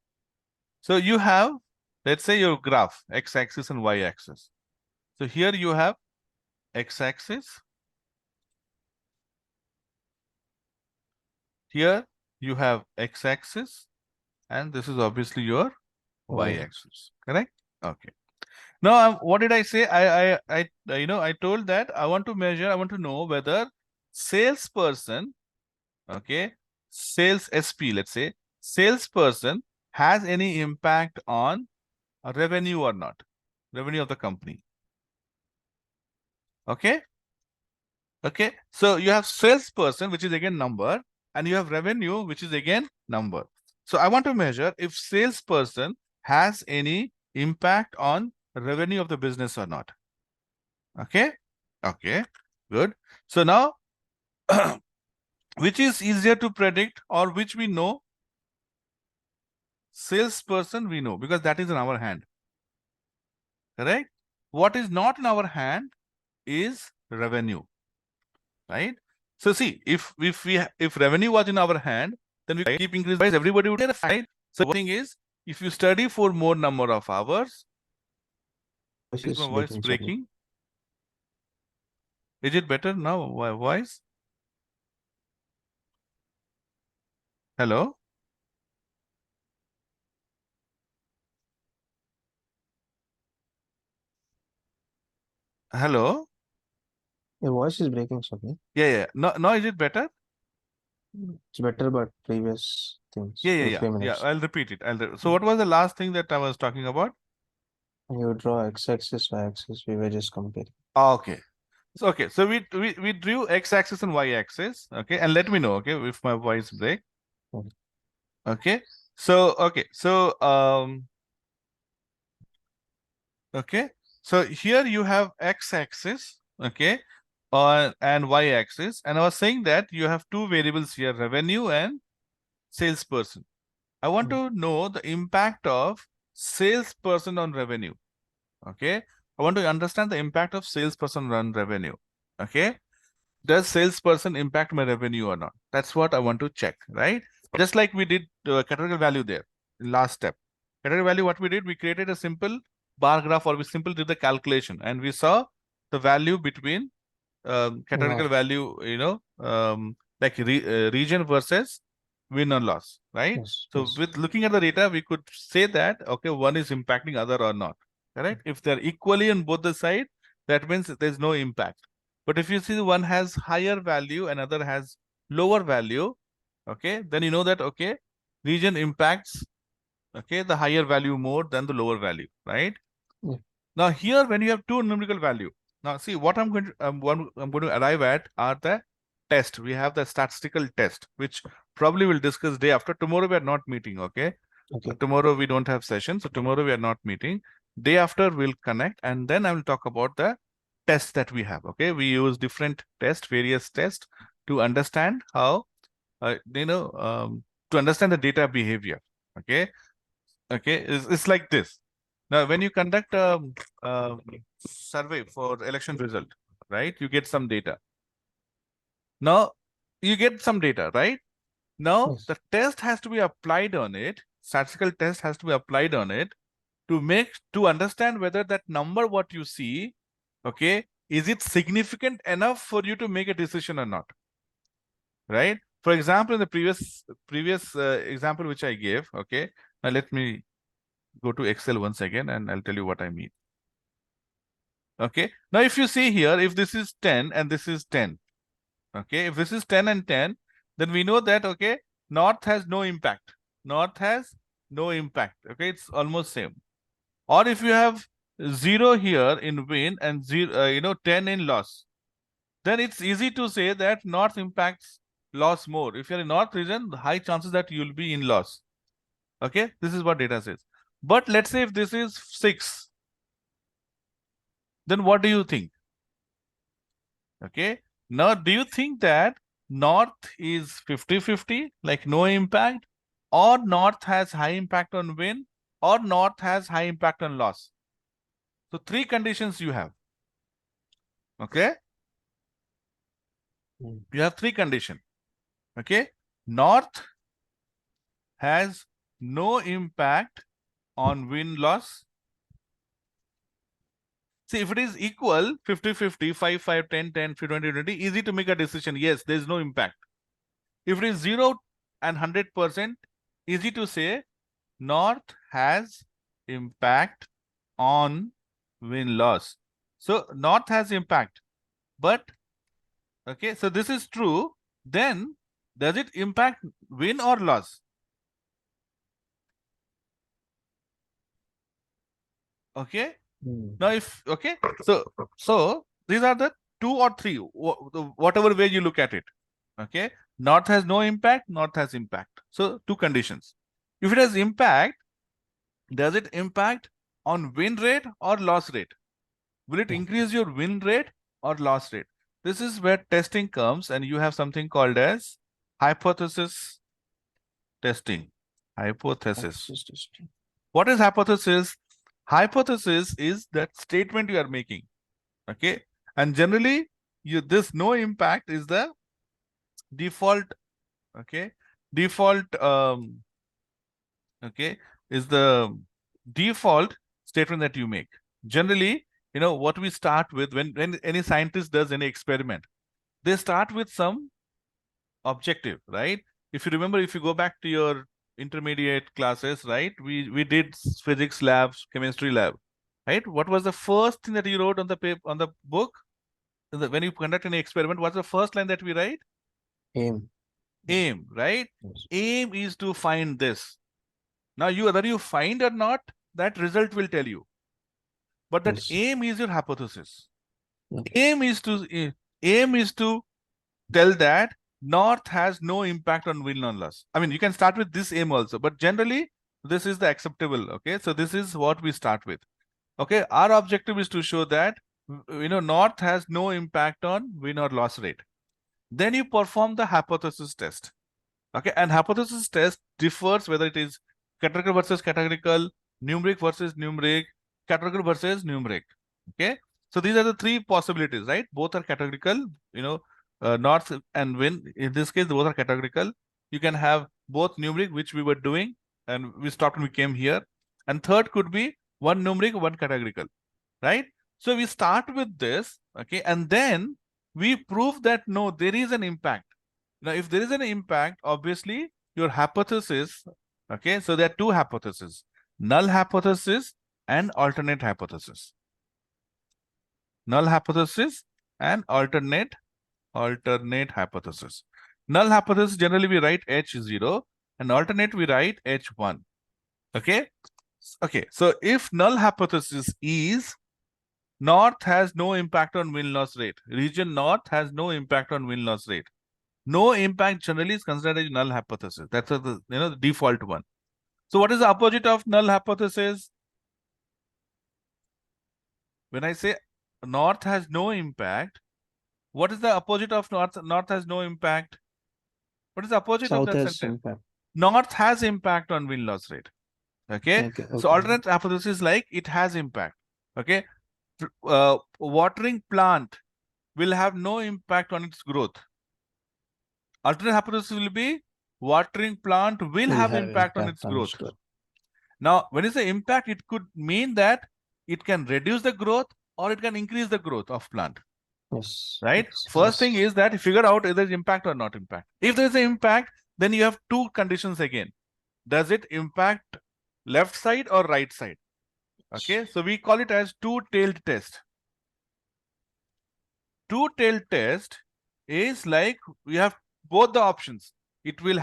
So you have, let's say, your graph, x-axis and y-axis. So here you have x-axis. Here you have x-axis, and this is obviously your y-axis. Correct? Okay. Now, what did I say? I told that I want to measure, I want to know whether salesperson, okay, sales SP, let's say, salesperson has any impact on revenue or not, revenue of the company. Okay. Okay. So you have salesperson, which is again number, and you have revenue, which is again number. So I want to measure if salesperson has any impact on revenue of the business or not. Okay. Okay. Good. So now, which is easier to predict or which we know? Salesperson we know because that is in our hand. Correct? What is not in our hand is revenue. Right? So see, if revenue was in our hand, then we keep increasing price, everybody would get a right. So one thing is, if you study for more number of hours, is my voice breaking? Is it better now? Voice? Hello? Hello? Your voice is breaking, Swapnil. Yeah. No, is it better? It's better, but previous things, Yeah. 2 3 Yeah. minutes. I'll repeat it. So what was the last thing that I was talking about? You draw x-axis, y-axis, we were just comparing. Okay. So we drew x-axis and y-axis. Okay, and let me know. Okay, if my voice break. Okay. Okay. Okay. So here you have x-axis. Okay, and y-axis, and I was saying that you have two variables here: revenue and salesperson. I want Mm. to know the impact of salesperson on revenue. Okay. I want to understand the impact of salesperson on revenue. Okay. Does salesperson impact my revenue or not? That's what I want to check, right? Just like we did categorical value there in last step. Categorical value, what we did, we created a simple bar graph, or we simply did the calculation, and we saw the value between categorical North. value, like region versus win or loss, right? Yes, So yes. with looking at the data, we could say that, okay, one is impacting other or not, correct? If they're equally on both the side, that means there's no impact. But if you see one has higher value and other has lower value, okay, then you know that, okay, region impacts, okay, the higher value more than the lower value, right? Yeah. Now here, when you have two numerical value, now see what I'm going to I'm going to arrive at are the test. We have the statistical test, which probably we'll discuss day after. Tomorrow we are not meeting, okay? Okay. Tomorrow we don't have session, so tomorrow we are not meeting. Day after we'll connect, and then I will talk about the tests that we have. Okay, we use different tests, various tests to understand how, to understand the data behavior. Okay, it's like this. Now, when you conduct a survey for election result, right, you get some data. Now, you get some data, right? Now, Yes. the test has to be applied on it. Statistical test has to be applied on it to understand whether that number what you see, okay, is it significant enough for you to make a decision or not, right? For example, in the previous example which I gave, okay, now let me go to Excel once again and I'll tell you what I mean. Okay, now if you see here, if this is 10 and this is 10, okay, if this is 10 and 10, then we know that, okay, north has no impact. North has no impact. Okay, it's almost same. Or if you have 0 here in win and 0, 10 in loss, then it's easy to say that north impacts loss more. If you're in north region, the high chances that you'll be in loss. Okay, this is what data says. But let's say if this is 6, then what do you think? Okay, now do you think that north is 50-50, like no impact, or north has high impact on win, or north has high impact on loss? So three conditions you have. Okay, Mm. you have three conditions. Okay, north has no impact on win loss. See, if it is equal 50-50, 5-5, 10-10, 20-20, easy to make a decision. Yes, there is no impact. If it is 0 and 100%, easy to say north has impact on win loss. So north has impact, but okay, so this is true. Then does it impact win or loss? Okay. Mm. Now if okay, so these are the two or three, whatever way you look at it. Okay, north has no impact, north has impact. So two conditions. If it has impact, does it impact on win rate or loss rate? Will it Yeah. increase your win rate or loss rate? This is where testing comes, and you have something called as hypothesis testing. Hypothesis. Axis testing. What is hypothesis? Hypothesis is that statement you are making. Okay, and generally, this no impact is the default. Okay, default. Okay, is the default statement that you make. Generally, what we start with when any scientist does any experiment, they start with some objective, right? If you remember, if you go back to your intermediate classes, right, we did physics labs, chemistry lab. right? What was the first thing that you wrote on the paper, on the book? When you conduct an experiment, what's the first line that we write? Aim. Aim, right? Yes. Aim is to find this. Now, whether you find or not, that result will tell you. But that Yes. aim is your hypothesis. Okay. Aim is to tell that north has no impact on win or loss. I mean, you can start with this aim also, but generally this is the acceptable. Okay, so this is what we start with. Okay, our objective is to show that north has no impact on win or loss rate. Then you perform the hypothesis test. Okay, and hypothesis test differs whether it is categorical versus categorical, numeric versus numeric, categorical versus numeric. Okay, so these are the three possibilities, right? Both are categorical, north and win. In this case, both are categorical. You can have both numeric, which we were doing, and we stopped and we came here. And third could be one numeric, one categorical, right? So we start with this, okay, and then we prove that no, there is an impact. Now, if there is an impact, obviously your hypothesis, okay, so there are two hypotheses, null hypothesis and alternate hypothesis. Null hypothesis and alternate hypothesis. Null hypothesis, generally we write H0 and alternate we write H1. Okay. Okay. So if null hypothesis is north has no impact on win-loss rate, region north has no impact on win-loss rate. No impact generally is considered as null hypothesis. That's the default one. So what is the opposite of null hypothesis? When I say north has no impact, what is the opposite of north? North has no impact. What is the opposite of South that has sentence? impact. North has impact on win-loss rate. Okay. Okay. So Okay. alternate hypothesis is like it has impact. Okay. Watering plant will have no impact on its growth. Alternate hypothesis will be watering plant will have impact on its growth. Now, when you say impact, it could mean that it can reduce the growth or it can increase the growth of plant. Yes. Right? Yes. First thing Yes. is that you figure out if there's impact or not impact. If there's an impact, then you have two conditions again. Does it impact left side or right side? Okay, so we call it as two-tailed test. Two-tailed test is like we have both the options. It will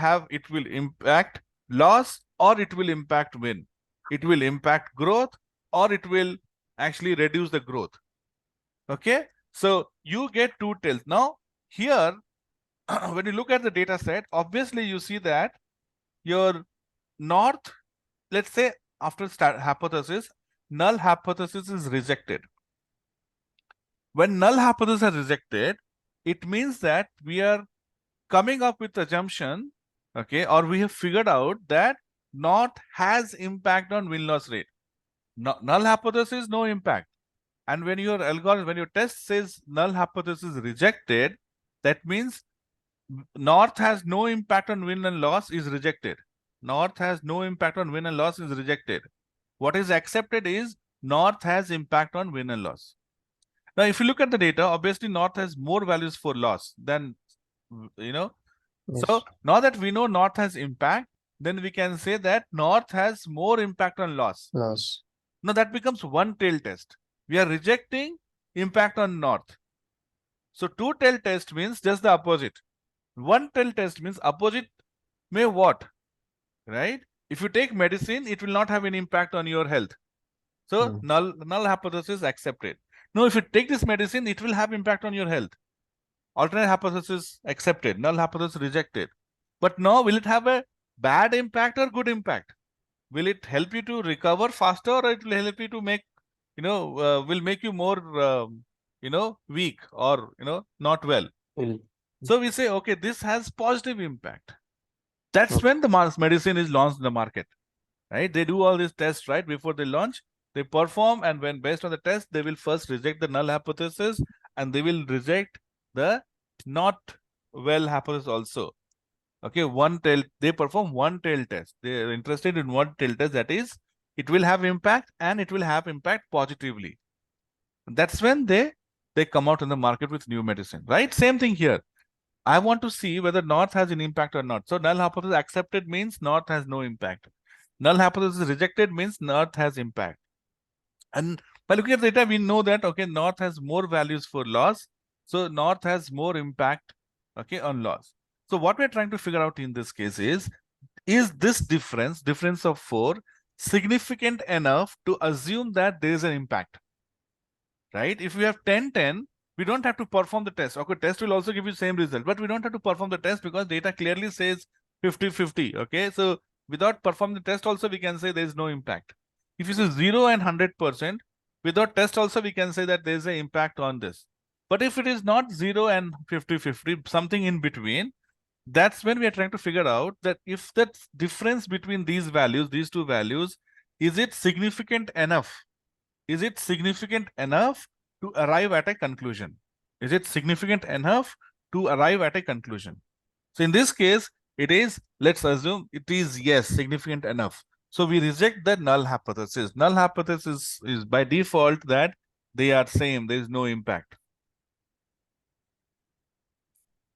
impact loss or it will impact win. It will impact growth or it will actually reduce the growth. Okay, so you get two tails. Now here, when you look at the data set, obviously you see that your north, let's say after hypothesis, null hypothesis is rejected. When null hypothesis is rejected, it means that we are coming up with assumption, okay, or we have figured out that north has impact on win-loss rate. Null hypothesis, no impact. And when your algorithm, when your test says null hypothesis rejected, that means north has no impact on win and loss is rejected. North has no impact on win and loss is rejected. What is accepted is north has impact on win and loss. Now, if you look at the data, obviously north has more values for loss than, Yes. So now that we know north has impact, then we can say that north has more impact on loss. Loss. Now that becomes one-tailed test. We are rejecting impact on north. So two-tailed test means just the opposite. One-tailed test means opposite may what? Right? If you take medicine, it will not have any impact on your health. So null hypothesis accepted. No, if you take this medicine, it will have impact on your health. Alternate hypothesis accepted, null hypothesis rejected. But now, will it have a bad impact or good impact? Will it help you to recover faster, or it will help you to make, will make you more, weak or, not well? So we say, okay, this has positive impact. That's when the medicine is launched in the market, right? They do all these tests, right? Before they launch, they perform, and when based on the test, they will first reject the null hypothesis and they will reject the not well hypothesis also. Okay, they perform one-tail test. They are interested in one-tail test, that is, it will have impact and it will have impact positively. That's when they come out in the market with new medicine, right? Same thing here. I want to see whether north has an impact or not. So null hypothesis accepted means north has no impact. Null hypothesis rejected means north has impact. And by looking at the data, we know that, okay, North has more values for loss. So North has more impact, okay, on loss. So what we're trying to figure out in this case is this difference of 4, significant enough to assume that there is an impact, right? If we have 10-10, we don't have to perform the test. Okay, test will also give you same result, but we don't have to perform the test because data clearly says 50-50, okay? So without performing the test also, we can say there is no impact. If you say 0 and 100%, without test also, we can say that there is an impact on this. But if it is not 0 and 50-50, something in between, that's when we are trying to figure out that if that difference between these values, these two values, is it significant enough? Is it significant enough to arrive at a conclusion? Is it significant enough to arrive at a conclusion? So in this case, it is, let's assume it is yes, significant enough. So we reject the null hypothesis. Null hypothesis is by default that they are same, there is no impact.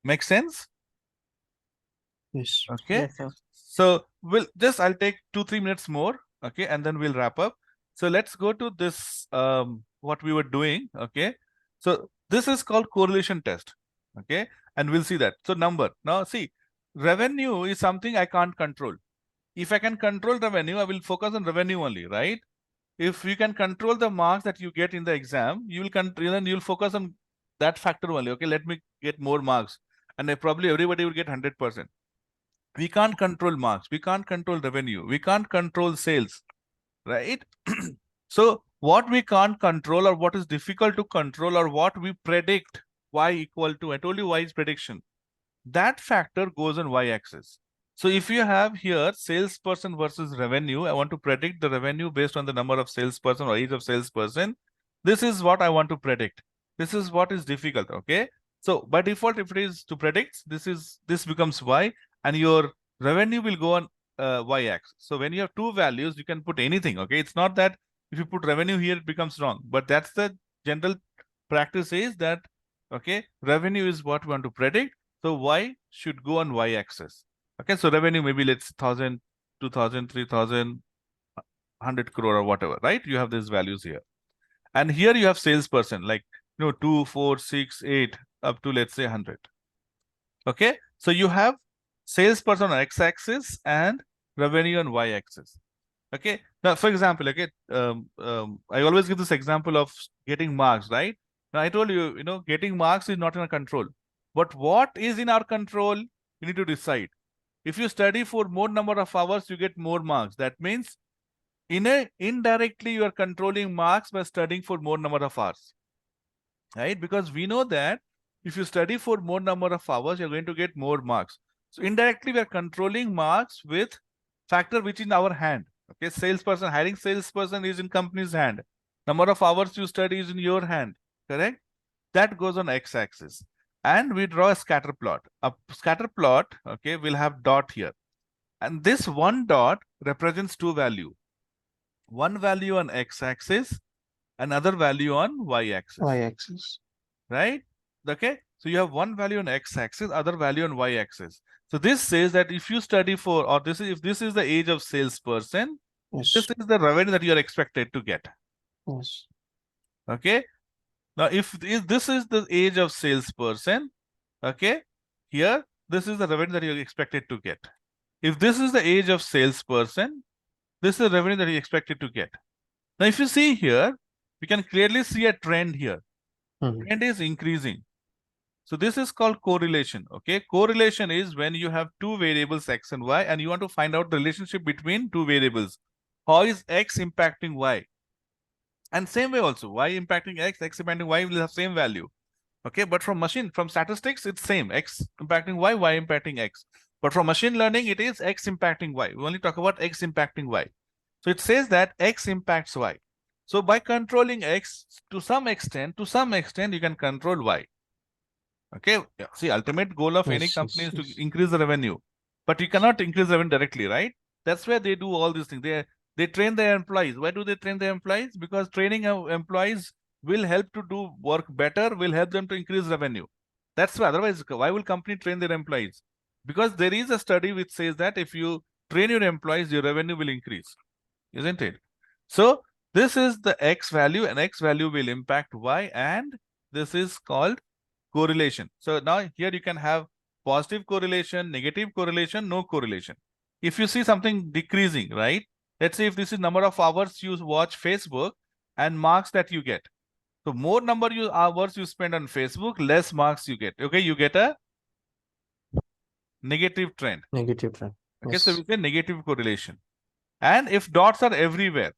Make sense? Yes. Okay. Yes, sir. So I'll take 2-3 minutes more, okay, and then we'll wrap up. So let's go to this what we were doing, okay. So this is called correlation test, okay, and we'll see that. So number. Now see, revenue is something I can't control. If I can control revenue, I will focus on revenue only, right? If you can control the marks that you get in the exam, you'll focus on that factor only. Okay, let me get more marks, and probably everybody will get 100%. We can't control marks, we can't control revenue, we can't control sales, right? So what we can't control, or what is difficult to control, or what we predict, y equal to, I told you y is prediction, that factor goes on y-axis. So if you have here salesperson versus revenue, I want to predict the revenue based on the number of salesperson or age of salesperson. This is what I want to predict. This is what is difficult, okay? So by default, if it is to predict, this becomes y, and your revenue will go on y-axis. So when you have two values, you can put anything, okay? It's not that if you put revenue here, it becomes wrong, but that's the general practice is that, okay, revenue is what we want to predict. So y should go on y-axis. Okay, so revenue maybe let's 1,000, 2,000, 3,000, 100 crore or whatever, right? You have these values here. And here you have salesperson, like 2, 4, 6, 8, up to let's say 100. Okay, so you have salesperson on x-axis and revenue on y-axis. Okay, now for example, okay, I always give this example of getting marks, right? Now I told you, getting marks is not in our control. But what is in our control, we need to decide. If you study for more number of hours, you get more marks. That means indirectly you are controlling marks by studying for more number of hours, right? Because we know that if you study for more number of hours, you're going to get more marks. So indirectly we are controlling marks with factor which is in our hand. Okay, salesperson, hiring salesperson is in company's hand. Number of hours you study is in your hand, correct? That goes on x-axis. And we draw a scatter plot. A scatter plot, okay, will have dot here. And this one dot represents two value. One value on x-axis, another value on y-axis. Y-axis. Right? Okay. So you have one value on x-axis, other value on y-axis. So this says that if you study for, or if this is the age of salesperson, Yes. this is the revenue that you are expected to get. Yes. Okay. Now, if this is the age of salesperson, okay, here, this is the revenue that you're expected to get. If this is the age of salesperson, this is the revenue that you're expected to get. Now, if you see here, we can clearly see a trend here. Trend is increasing. So this is called correlation, okay? Correlation is when you have two variables, x and y, and you want to find out the relationship between two variables. How is x impacting y? And same way also, y impacting x, x impacting y will have same value. Okay, but from statistics, it's same. X impacting y, y impacting x. But from machine learning, it is x impacting y. We only talk about x impacting y. So it says that x impacts y. So by controlling x to some extent, you can control y. Okay, yeah. See, ultimate goal of any company is to increase the revenue, but you cannot increase revenue directly, right? That's where they do all these things. They train their employees. Why do they train their employees? Because training of employees will help to do work better, will help them to increase revenue. That's why. Otherwise, why will company train their employees? Because there is a study which says that if you train your employees, your revenue will increase, isn't it? So This is the X value, and X value will impact Y, and this is called correlation. So now here you can have positive correlation, negative correlation, no correlation. If you see something decreasing, right? Let's say if this is number of hours you watch Facebook and marks that you get. So more hours you spend on Facebook, less marks you get. Okay, you get a negative trend. Negative trend. Okay, so we Yes. say negative correlation. And if dots are everywhere,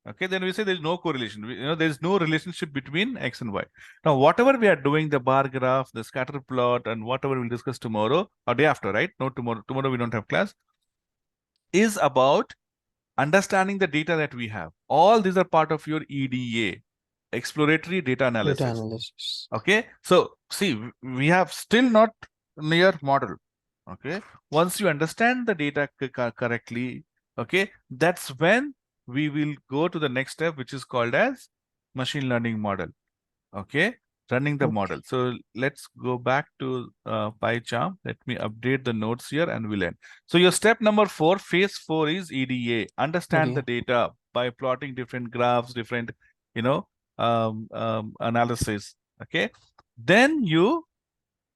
okay, then we say there's no correlation. There's no relationship between X and Y. Now, whatever we are doing, the bar graph, the scatter plot, and whatever we'll discuss tomorrow or day after, right? No, tomorrow. Tomorrow we don't have class. Is about understanding the data that we have. All these are part of your EDA, exploratory data Data analysis. analysis. Okay, so see, we have still not near model. Okay, once you understand the data correctly, okay, that's when we will go to the next step, which is called as machine learning model. Okay, running the Okay. model. So let's go back to PyCharm. Let me update the notes here and we'll end. So your step number 4, phase 4 is EDA. Understand the EDA. data by plotting different graphs, different, analysis. Okay, then you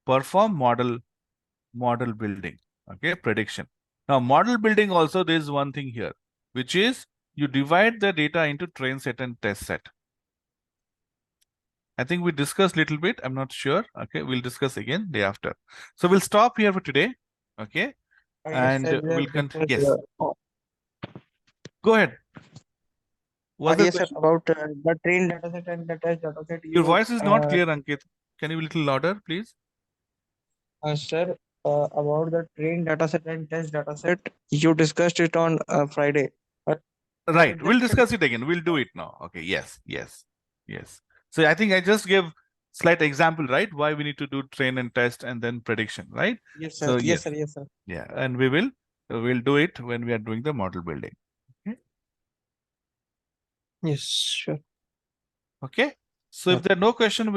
perform model building. Okay, prediction. Now model building also, there is one thing here, which is you divide the data into train set and test set. I think we discussed a little bit. I'm not sure. Okay, we'll discuss again day after. So we'll stop here for today. Okay, Yes, and sir, we we'll have continue. discussed, Yes, go ahead. What's the yes, sir, question? about the train dataset and the test dataset. Your voice is not clear, Ankit. Can you be a little louder, please? Sir, about the train dataset and test dataset, you discussed it on Friday. What Right. We'll exactly? discuss it again. We'll do it now. Okay. Yes. Yes. Yes. So I think I just gave slight example, right? Why we need to do train and test and then prediction, right? Yes, sir. So Yes, yes. sir. Yes, sir. Yeah. And we'll do it when we are doing the model building. Okay. Yes, sure. Okay. So if there are no question,